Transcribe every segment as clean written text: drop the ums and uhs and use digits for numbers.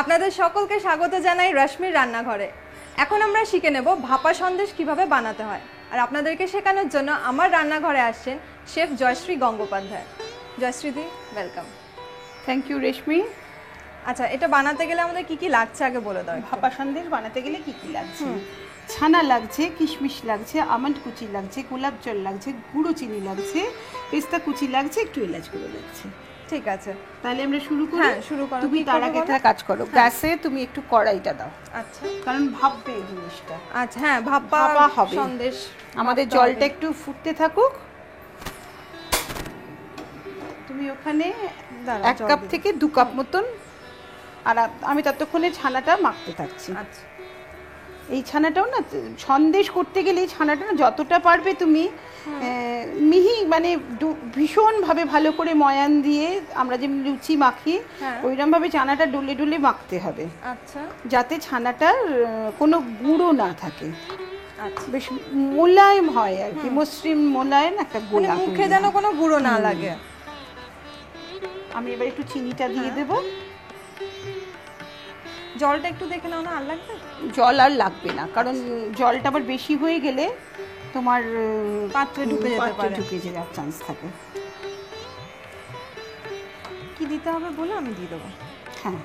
আপনাদের সকলকে স্বাগত জানাই রশ্মির রান্নাঘরে। এখন আমরা শিখে নেব ভাপা সন্দেশ কিভাবে বানাতে হয়। আর আপনাদেরকে শেখানোর জন্য আমার রান্নাঘরে আসছেন শেফ জয়শ্রী গঙ্গোপাধ্যায়। জয়শ্রীদি, ওয়েলকাম। Thank you Reshmi. আচ্ছা, এটা বানাতে গেলে আমাদের কি কি লাগছে আগে বলে দাও। ভাপা সন্দেশ বানাতে গেলে কি কি লাগছে? ছানা লাগছে, কিশমিশ লাগছে, আমন্ড কুচি লাগছে, গোলাপ জল লাগছে, গুঁড়ো চিনি লাগছে, পেস্তা কুচি লাগছে, একটু এলাচ গুঁড়ো লাগছে। ঠিক আছে, তাহলে আমরা শুরু করি। হ্যাঁ, শুরু করো। তুমি তার আগে একটা কাজ করো, গ্যাসে তুমি একটু কড়াইটা দাও। আচ্ছা, কারণ ভাপবে এই জিনিসটা। আচ্ছা, হ্যাঁ, ভাপা হবে সন্দেশ। আমাদের জলটা একটু ফুটতে থাকুক। তুমি ওখানে 1 কাপ থেকে 2 কাপ মতন, আর আমি ততক্ষণে ছানাটা মাখতে থাকছি। আচ্ছা, এই ছানাটাও না, সন্দেশ করতে গেলে এই ছানাটা না যতটা পারবে তুমি মিহি, মানে ভীষণভাবে ভালো করে ময়ান দিয়ে আমরা যেমন লুচি মাখি ওইরকমভাবে ছানাটা ডলে ডলে মাখতে হবে। আচ্ছা, যাতে ছানাটার কোনো গুঁড়ো না থাকে। আচ্ছা, বেশ মোলায়েম হয় আর কি, মসৃণ মোলায়েম একটা গোলা, মুখে যেন কোনো গুঁড়ো না লাগে। আমি এবার একটু চিনিটা দিয়ে দেবো। জলটা একটু দেখে নাও না, আর লাগবে? জল আর লাগবে না, কারণ জলটা আবার বেশি হয়ে গেলে তোমার পাত্রে ঢুকে যাওয়ার চান্স থাকে। কি দিতে হবে বলো, আমি দিয়ে দেবো। হ্যাঁ,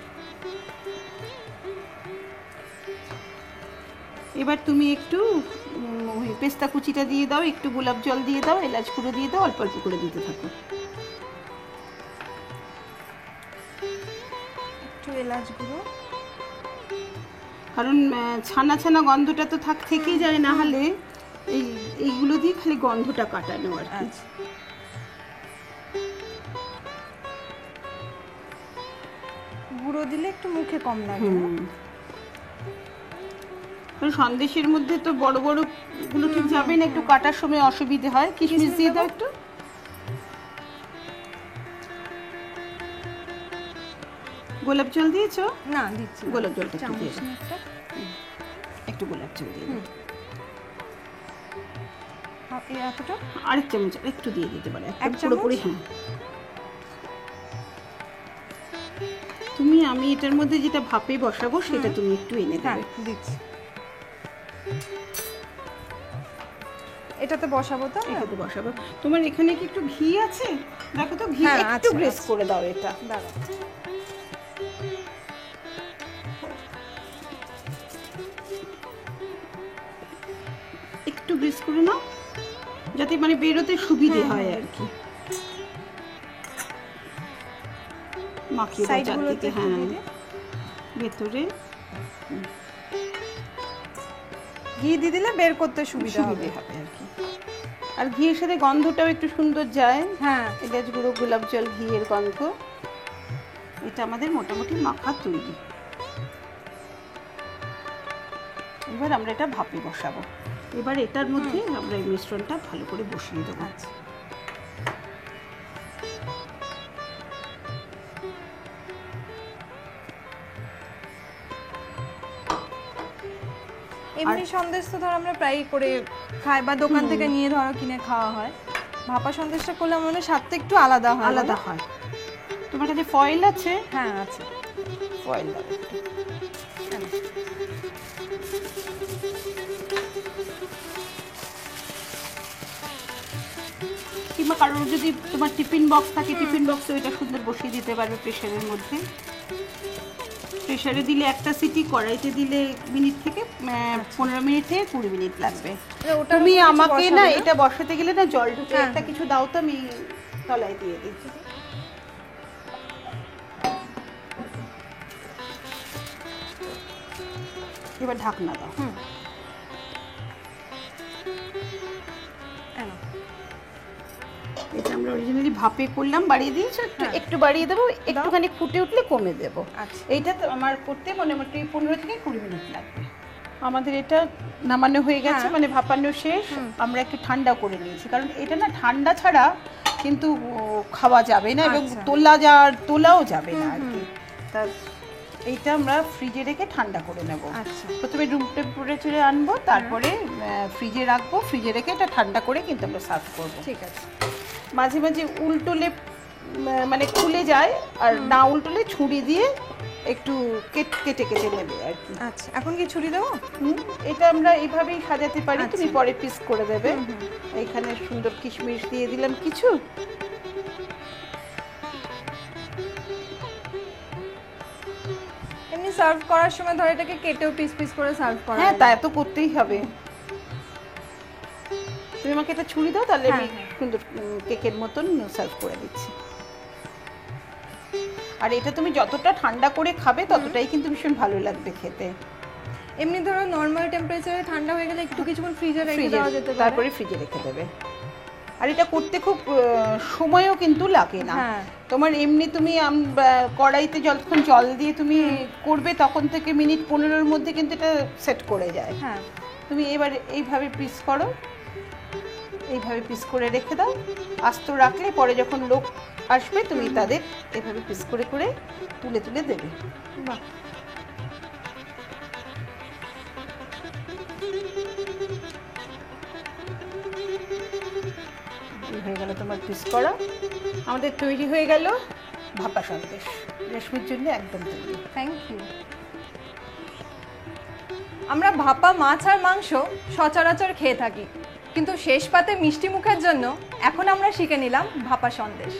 এবার তুমি একটু পেস্তা কুচিটা দিয়ে দাও, একটু গোলাপ জল দিয়ে দাও, এলাচ গুঁড়ো দিয়ে দাও, অল্প অল্প করে দিতে থাকো। একটু এলাচ গুঁড়ো, কারণ ছানা ছানা গন্ধটা তো থেকেই যায়, না হলে এইগুলো দিয়ে খালি গন্ধটা কাটানো আর কি। গুঁড়ো দিলে একটু মুখে কম লাগে। সন্দেশের মধ্যে তো বড় বড় গুলো ঠিক যাবে না, একটু কাটার সময় অসুবিধে হয়। কিশমিশ দিয়ে দাও একটু। গোলাপ জল দিয়েছো? না, দিচ্ছি। গোলাপ জলটা একটু দিয়ে দাও, একটু গোলাপ জল দিয়ে দাও। এতটা? আরেক চামচ একটু দিয়ে দিতে পারে, পুরোপুরি। হ্যাঁ, আমি এটার মধ্যে যেটা ভাপে বসাবো সেটা তুমি একটু এনে দেবে। দিচ্ছি। এটাতে বসাবো তো? এটাতে বসাবো। তোমার এখানে কি একটু ঘি আছে? দেখো তো, ঘি একটু গ্রেস করে দাও। এটা দাঁড়াও, একটু গ্রেস করে নাও, যাতে মানে বেরোতে সুবিধে হয় আর কি। মাখিয়ে দাও চারদিকে। হ্যাঁ, ভেতরে ঘি দিয়ে দিলে বের করতে সুবিধা হবে আর কি। আর ঘিয়ের সাথে গন্ধটাও একটু সুন্দর যায়। হ্যাঁ, এলাচ গুঁড়ো, গোলাপ জল, ঘিয়ের গন্ধ। এটা আমাদের মোটামুটি মাখা তৈরি। এবার আমরা এটা ভাপে বসাবো। এবার এটার মধ্যে আমরা এই মিশ্রণটা ভালো করে বসিয়ে দেবো। এমনি সন্দেশ তো ধর আমরা প্রায় করে খাই বা দোকান থেকে নিয়ে ধরো কিনে খাওয়া হয়। ভাপা সন্দেশটা করলে মনে হয় স্বাদটা একটু আলাদা হয়। তোমার কাছে ফয়েল আছে? হ্যাঁ, আছে। ফয়েল দাও। কিংবা কারোর যদি তোমার টিফিন বক্স থাকে, টিফিন বক্সে ওইটা সুন্দর বসিয়ে দিতে পারবে প্রেসারের মধ্যে। প্রেসারে দিলে একটা সিটি, কড়াইতে দিলে মিনিট থেকে 15 মিনিট থেকে 20 মিনিট লাগবে। তুমি আমাকে না এটা বসাতে গেলে না জল ঢুকে একটা কিছু দাও তো, আমি তলায় দিয়ে দিচ্ছি। এবার ঢাকনা দাও। এটা আমরা অরিজিনালি ভাপে করলাম, বাড়িয়ে দিয়েছি, একটু বাড়িয়ে দেবো, একটুখানি ফুটে উঠলে কমে দেবো। এইটা তো আমার করতে মোটামুটি 15 থেকে 20 মিনিট লাগবে। আমাদের এটা নামানো হয়ে গেছে, মানে ভাপানো শেষ। আমরা একটু ঠান্ডা করে নিয়েছি, কারণ এটা না ঠান্ডা ছাড়া কিন্তু খাওয়া যাবে না, এবং তোলাও যাবে না আর কি। তা এইটা আমরা ফ্রিজে রেখে ঠান্ডা করে নেব। প্রথমে রুম টেম্পারেচারে আনবো, তারপরে ফ্রিজে রাখবো। ফ্রিজে রেখে এটা ঠান্ডা করে কিন্তু আমরা সার্ভ করবো। ঠিক আছে। মাঝে মাঝে উল্টোলে মানে খুলে যায়, আর না উল্টোলে ছুরি দিয়ে একটু কেটে কেটে নেবে আর কি। আচ্ছা, এখন কি ছুরি দেবো? এটা আমরা এইভাবেই সাজাতে পারি, তুমি পরে পিস করে দেবে। এখানে সুন্দর কিশমিশ দিয়ে দিলাম কিছু, এমনি সার্ভ করার সময় ধর এটাকে কেটেও পিস পিস করে সার্ভ করা হ্যাঁ যায়। তা তো করতেই হবে। তুমি আমাকে এটা ছুরি দাও, তাহলে আমি সুন্দর কেকের মতন সার্ভ করে দিচ্ছি। আর এটা তুমি যতটা ঠান্ডা করে খাবে ততটাই কিন্তু ভীষণ ভালো লাগবে খেতে। এমনি ধরো নরমাল টেম্পারেচারে ঠান্ডা হয়ে গেলে একটু কিছুক্ষণ ফ্রিজে রেখে দেওয়া যেতে পারে। তারপরে ফ্রিজে রেখে দেবে। আর এটা করতে খুব সময়ও কিন্তু লাগে না। তোমার এমনি তুমি কড়াইতে যতক্ষণ জল দিয়ে তুমি করবে তখন থেকে মিনিট 15-এর মধ্যে কিন্তু এটা সেট করে যায়। হ্যাঁ, তুমি এবার এইভাবে পিস করো, এইভাবে পিস করে রেখে দাও। আস্ত রাখলে পরে যখন লোক আসবে তুমি তাদের এইভাবে পিস করে করে তুলে তুলে দেবে। বাহ, হয়ে গেল তোমার পিস করা। আমাদের তৈরি হয়ে গেল ভাপা সন্দেশ, রেশমির জন্য একদম তৈরি। Thank you. আমরা ভাপা মাছ আর মাংস সচরাচর খেয়ে থাকি, কিন্তু শেষ পাতে মিষ্টি মুখের জন্য এখন আমরা শিখে নিলাম ভাপা সন্দেশ।